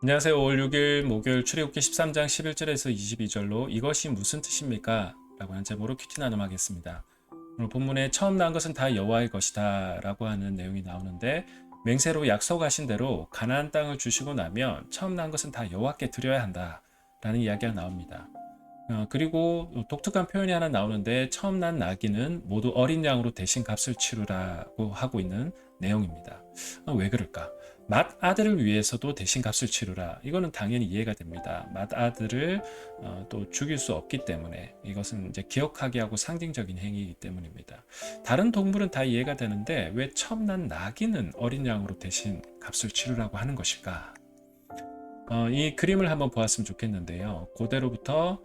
안녕하세요. 5월 6일 목요일 출애굽기 13장 11절에서 22절로 이것이 무슨 뜻입니까? 라고 하는 제목으로 큐티 나눔하겠습니다. 오늘 본문에 처음 난 것은 다 여호와의 것이다 라고 하는 내용이 나오는데, 맹세로 약속하신 대로 가나안 땅을 주시고 나면 처음 난 것은 다 여호와께 드려야 한다 라는 이야기가 나옵니다. 그리고 독특한 표현이 하나 나오는데, 처음 난 나귀는 모두 어린 양으로 대신 값을 치르라고 하고 있는 내용입니다. 왜 그럴까? 맏아들을 위해서도 대신 값을 치르라. 이거는 당연히 이해가 됩니다. 맏아들을 또 죽일 수 없기 때문에, 이것은 이제 기억하게 하고 상징적인 행위이기 때문입니다. 다른 동물은 다 이해가 되는데 왜 처음 난 나귀는 어린 양으로 대신 값을 치르라고 하는 것일까? 이 그림을 한번 보았으면 좋겠는데요. 고대로부터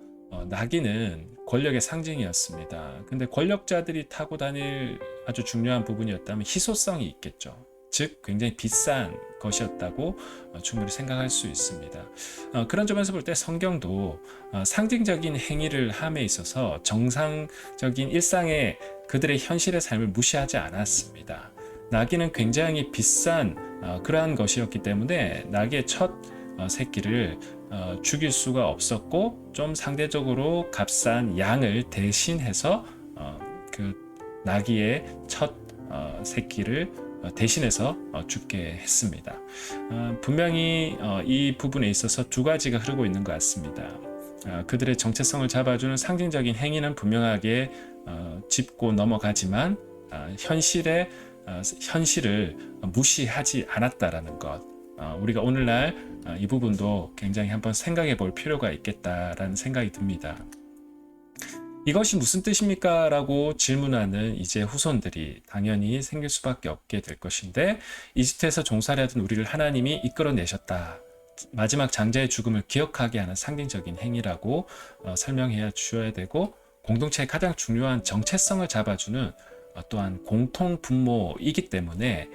나귀는 권력의 상징이었습니다. 근데 권력자들이 타고 다닐 아주 중요한 부분이었다면 희소성이 있겠죠. 즉 굉장히 비싼 것이었다고 충분히 생각할 수 있습니다. 그런 점에서 볼 때 성경도 상징적인 행위를 함에 있어서 정상적인 일상의 그들의 현실의 삶을 무시하지 않았습니다. 나귀는 굉장히 비싼 그러한 것이었기 때문에 나귀의 첫 새끼를 죽일 수가 없었고, 좀 상대적으로 값싼 양을 대신해서 그 나귀의 첫 새끼를 대신해서 죽게 했습니다. 분명히 이 부분에 있어서 두 가지가 흐르고 있는 것 같습니다. 그들의 정체성을 잡아주는 상징적인 행위는 분명하게 짚고 넘어가지만 현실을 무시하지 않았다라는 것, 우리가 오늘날 이 부분도 굉장히 한번 생각해 볼 필요가 있겠다라는 생각이 듭니다. 이것이 무슨 뜻입니까? 라고 질문하는 이제 후손들이 당연히 생길 수밖에 없게 될 것인데, 이집트에서 종살이하던 우리를 하나님이 이끌어내셨다, 마지막 장자의 죽음을 기억하게 하는 상징적인 행위라고 설명해야 주어야 되고, 공동체의 가장 중요한 정체성을 잡아주는 또한 공통 분모이기 때문에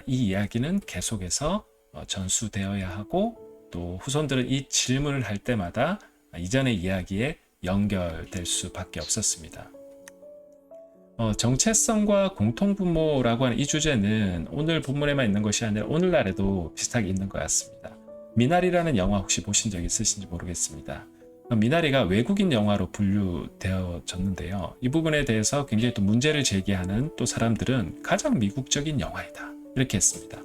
이 이야기는 계속해서 전수되어야 하고, 또 후손들은 이 질문을 할 때마다 이전의 이야기에 연결될 수밖에 없었습니다. 정체성과 공통분모라고 하는 이 주제는 오늘 본문에만 있는 것이 아니라 오늘날에도 비슷하게 있는 것 같습니다. 미나리라는 영화 혹시 보신 적 있으신지 모르겠습니다. 미나리가 외국인 영화로 분류되어졌는데요. 이 부분에 대해서 굉장히 또 문제를 제기하는 또 사람들은 가장 미국적인 영화이다, 이렇게 했습니다.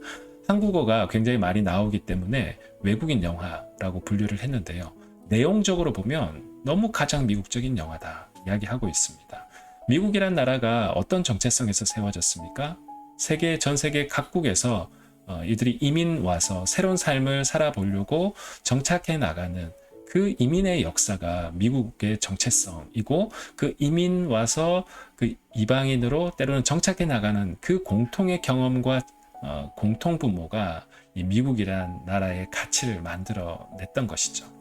한국어가 굉장히 많이 나오기 때문에 외국인 영화라고 분류를 했는데요. 내용적으로 보면 너무 가장 미국적인 영화다 이야기하고 있습니다. 미국이란 나라가 어떤 정체성에서 세워졌습니까? 전 세계 각국에서 이들이 이민 와서 새로운 삶을 살아보려고 정착해 나가는 그 이민의 역사가 미국의 정체성이고, 그 이민 와서 그 이방인으로 때로는 정착해 나가는 그 공통의 경험과 공통 분모가 이 미국이란 나라의 가치를 만들어냈던 것이죠.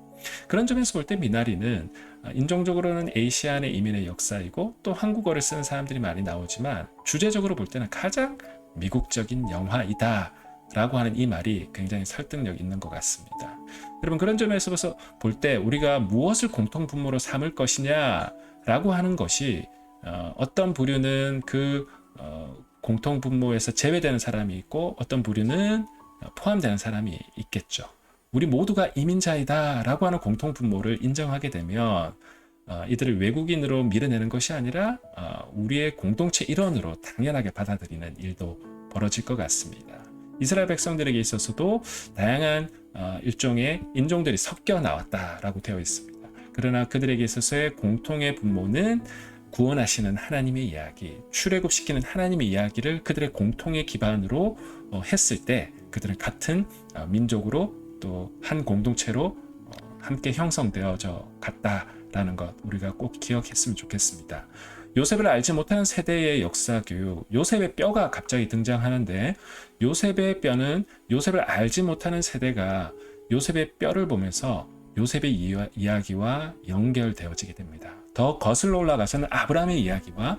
그런 점에서 볼 때 미나리는 인종적으로는 아시안의 이민의 역사이고, 또 한국어를 쓰는 사람들이 많이 나오지만 주제적으로 볼 때는 가장 미국적인 영화이다 라고 하는 이 말이 굉장히 설득력 있는 것 같습니다. 여러분, 그런 점에서 볼 때 우리가 무엇을 공통 분모로 삼을 것이냐 라고 하는 것이 어떤 부류는 그 공통 분모에서 제외되는 사람이 있고, 어떤 부류는 포함되는 사람이 있겠죠. 우리 모두가 이민자이다 라고 하는 공통 분모를 인정하게 되면 이들을 외국인으로 밀어내는 것이 아니라 우리의 공동체 일원으로 당연하게 받아들이는 일도 벌어질 것 같습니다. 이스라엘 백성들에게 있어서도 다양한 일종의 인종들이 섞여 나왔다라고 되어 있습니다. 그러나 그들에게 있어서의 공통의 분모는 구원하시는 하나님의 이야기, 출애굽시키는 하나님의 이야기를 그들의 공통의 기반으로 했을 때 그들은 같은 민족으로 또 한 공동체로 함께 형성되어져 갔다라는 것, 우리가 꼭 기억했으면 좋겠습니다. 요셉을 알지 못하는 세대의 역사 교육, 요셉의 뼈가 갑자기 등장하는데, 요셉의 뼈는 요셉을 알지 못하는 세대가 요셉의 뼈를 보면서 요셉의 이야기와 연결되어지게 됩니다. 더 거슬러 올라가서는 아브라함의 이야기와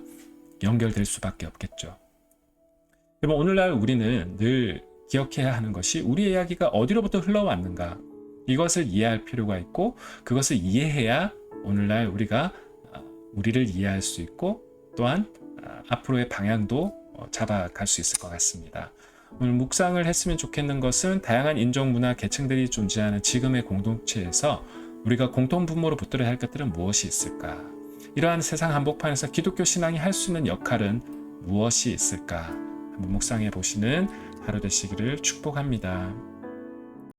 연결될 수밖에 없겠죠. 여러분, 오늘날 우리는 늘 기억해야 하는 것이 우리의 이야기가 어디로부터 흘러왔는가, 이것을 이해할 필요가 있고, 그것을 이해해야 오늘날 우리가 우리를 이해할 수 있고, 또한 앞으로의 방향도 잡아갈 수 있을 것 같습니다. 오늘 묵상을 했으면 좋겠는 것은 다양한 인종, 문화, 계층들이 존재하는 지금의 공동체에서 우리가 공통 분모로 붙들어야 할 것들은 무엇이 있을까? 이러한 세상 한복판에서 기독교 신앙이 할 수 있는 역할은 무엇이 있을까? 한번 묵상해 보시는 하루 되시기를 축복합니다.